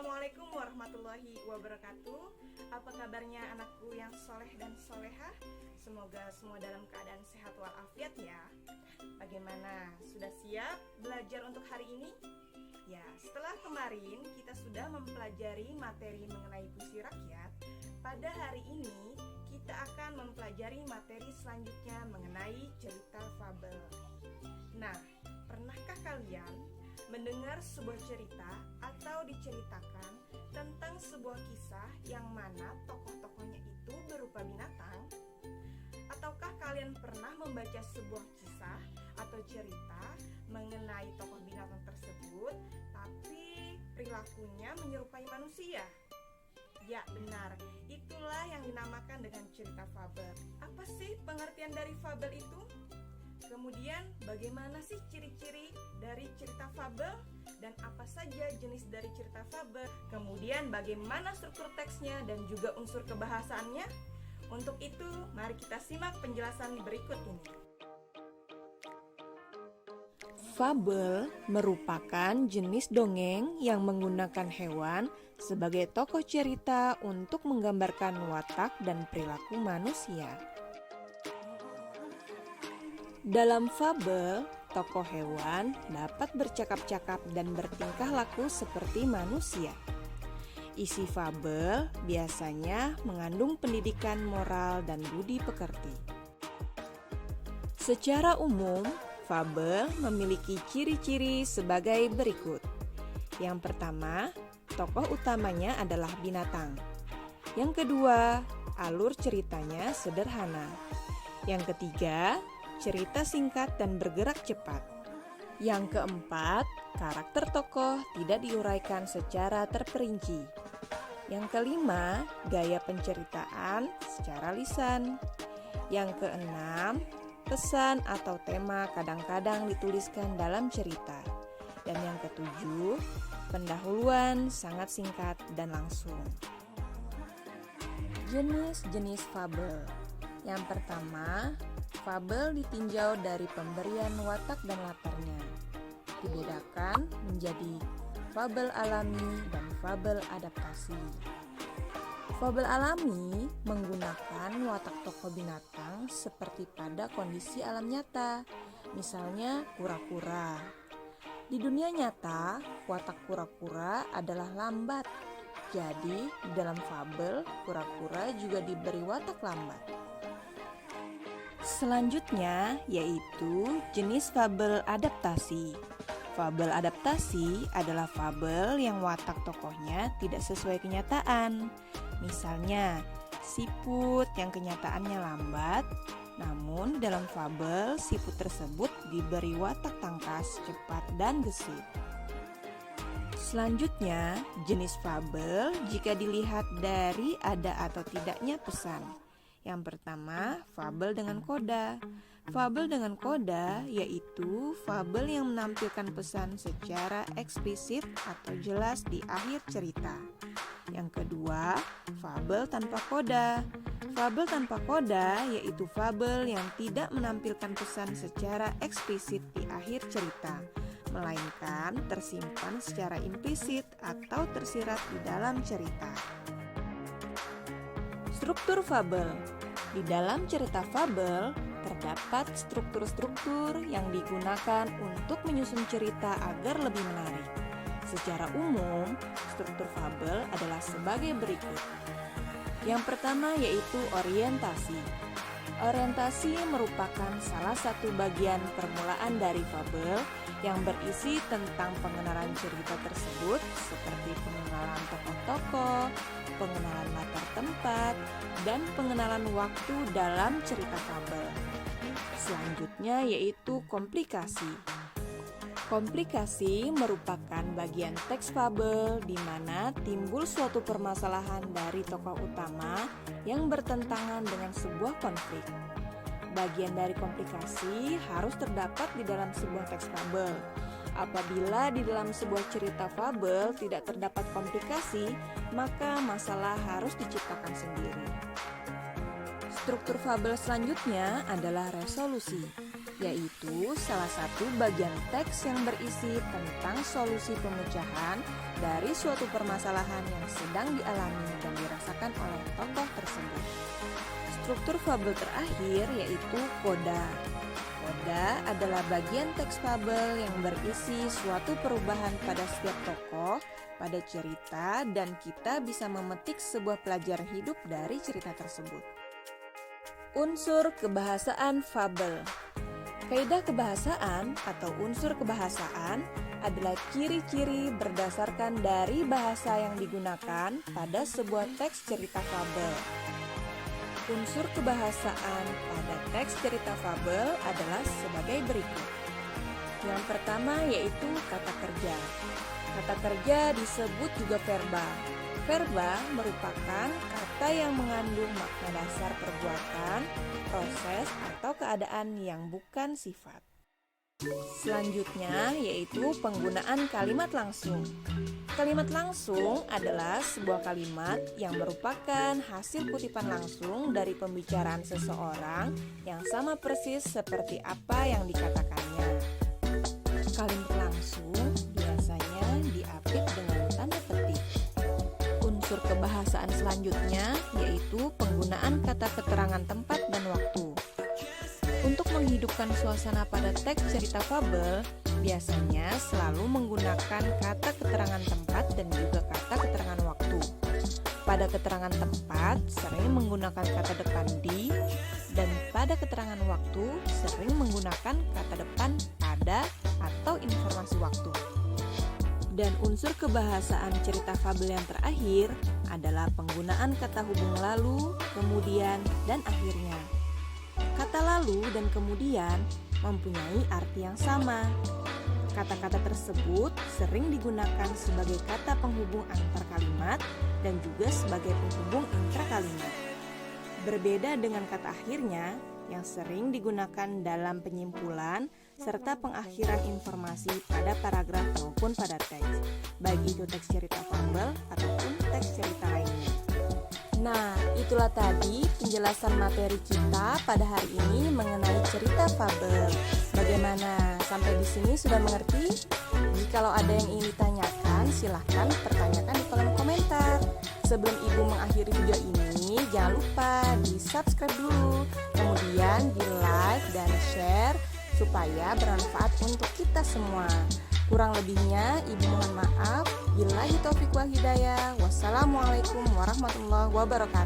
Assalamualaikum warahmatullahi wabarakatuh. Apa kabarnya anakku yang soleh dan solehah? Semoga semua dalam keadaan sehat walafiat ya. Bagaimana? Sudah siap belajar untuk hari ini? Ya, setelah kemarin kita sudah mempelajari materi mengenai puisi rakyat, pada hari ini kita akan mempelajari materi selanjutnya mengenai cerita fabel. Nah, pernahkah kalian mendengar sebuah cerita atau diceritakan tentang sebuah kisah yang mana tokoh-tokohnya itu berupa binatang? Ataukah kalian pernah membaca sebuah kisah atau cerita mengenai tokoh binatang tersebut, tapi perilakunya menyerupai manusia? Ya, benar. Itulah yang dinamakan dengan cerita fabel. Apa sih pengertian dari fabel itu? Kemudian, bagaimana sih ciri-ciri dari cerita fabel? Dan apa saja jenis dari cerita fabel? Kemudian, bagaimana struktur teksnya dan juga unsur kebahasaannya? Untuk itu, mari kita simak penjelasan berikut ini. Fabel merupakan jenis dongeng yang menggunakan hewan sebagai tokoh cerita untuk menggambarkan watak dan perilaku manusia. Dalam fabel, tokoh hewan dapat bercakap-cakap dan bertingkah laku seperti manusia. Isi fabel biasanya mengandung pendidikan moral dan budi pekerti. Secara umum, fabel memiliki ciri-ciri sebagai berikut. Yang pertama, tokoh utamanya adalah binatang. Yang kedua, alur ceritanya sederhana. Yang ketiga, cerita singkat dan bergerak cepat. Yang keempat, karakter tokoh tidak diuraikan secara terperinci. Yang kelima, gaya penceritaan secara lisan. Yang keenam, pesan atau tema kadang-kadang dituliskan dalam cerita. Dan yang ketujuh, pendahuluan sangat singkat dan langsung. Jenis-jenis fabel. Yang pertama, fabel ditinjau dari pemberian watak dan latarnya. Dibedakan menjadi fabel alami dan fabel adaptasi. Fabel alami menggunakan watak tokoh binatang seperti pada kondisi alam nyata, misalnya kura-kura. Di dunia nyata, watak kura-kura adalah lambat. Jadi, di dalam fabel, kura-kura juga diberi watak lambat. Selanjutnya yaitu jenis fabel adaptasi. Fabel adaptasi adalah fabel yang watak tokohnya tidak sesuai kenyataan. Misalnya, siput yang kenyataannya lambat, namun dalam fabel siput tersebut diberi watak tangkas, cepat, dan gesit. Selanjutnya, jenis fabel jika dilihat dari ada atau tidaknya pesan. Yang pertama, fabel dengan koda. Fabel dengan koda yaitu fabel yang menampilkan pesan secara eksplisit atau jelas di akhir cerita. Yang kedua, fabel tanpa koda. Fabel tanpa koda yaitu fabel yang tidak menampilkan pesan secara eksplisit di akhir cerita, melainkan tersimpan secara implisit atau tersirat di dalam cerita. Struktur fabel. Di dalam cerita fabel, terdapat struktur-struktur yang digunakan untuk menyusun cerita agar lebih menarik. Secara umum, struktur fabel adalah sebagai berikut. Yang pertama yaitu orientasi. Orientasi merupakan salah satu bagian permulaan dari fabel yang berisi tentang pengenalan cerita tersebut seperti pengenalan tokoh-tokoh, pengenalan latar tempat, dan pengenalan waktu dalam cerita fabel. Selanjutnya yaitu komplikasi. Komplikasi merupakan bagian teks fabel di mana timbul suatu permasalahan dari tokoh utama yang bertentangan dengan sebuah konflik. Bagian dari komplikasi harus terdapat di dalam sebuah teks fabel. Apabila di dalam sebuah cerita fabel tidak terdapat komplikasi, maka masalah harus diciptakan sendiri. Struktur fabel selanjutnya adalah resolusi. yaitu salah satu bagian teks yang berisi tentang solusi pemecahan dari suatu permasalahan yang sedang dialami dan dirasakan oleh tokoh tersebut. Struktur fabel terakhir yaitu koda. Koda adalah bagian teks fabel yang berisi suatu perubahan pada setiap tokoh, pada cerita, dan kita bisa memetik sebuah pelajaran hidup dari cerita tersebut. Unsur kebahasaan fabel. Kaidah kebahasaan atau unsur kebahasaan adalah ciri-ciri berdasarkan dari bahasa yang digunakan pada sebuah teks cerita fabel. Unsur kebahasaan pada teks cerita fabel adalah sebagai berikut. Yang pertama yaitu kata kerja. Kata kerja disebut juga verba. Verba merupakan kata yang mengandung makna dasar perbuatan, proses, atau keadaan yang bukan sifat. Selanjutnya yaitu penggunaan kalimat langsung. Kalimat langsung adalah sebuah kalimat yang merupakan hasil kutipan langsung dari pembicaraan seseorang yang sama persis seperti apa yang dikatakannya. Kalimat langsung biasanya diapit dengan tanda petik. Unsur kebahasaan selanjutnya yaitu penggunaan kata keterangan tempat dan waktu. Untuk menghidupkan suasana pada teks cerita fabel, biasanya selalu menggunakan kata keterangan tempat dan juga kata keterangan waktu. Pada keterangan tempat sering menggunakan kata depan di, dan pada keterangan waktu sering menggunakan kata depan pada atau informasi waktu. Dan unsur kebahasaan cerita fabel yang terakhir adalah penggunaan kata hubung lalu, kemudian, dan akhirnya. Kata lalu dan kemudian mempunyai arti yang sama. Kata-kata tersebut sering digunakan sebagai kata penghubung antar kalimat dan juga sebagai penghubung intra-kalimat. Berbeda dengan kata akhirnya yang sering digunakan dalam penyimpulan serta pengakhiran informasi pada paragraf maupun pada teks, baik itu teks cerita fabel ataupun teks cerita lainnya. Nah, itulah tadi penjelasan materi kita pada hari ini mengenai cerita fabel. Bagaimana? Sampai di sini sudah mengerti? Jikalau ada yang ingin ditanyakan, silahkan pertanyakan di kolom komentar. Sebelum Ibu mengakhiri video ini, jangan lupa di-subscribe dulu, kemudian di-like dan share supaya bermanfaat untuk kita semua. Kurang lebihnya, Ibu mohon maaf. Billahi taufiq wal hidayah. Wassalamualaikum warahmatullahi wabarakatuh.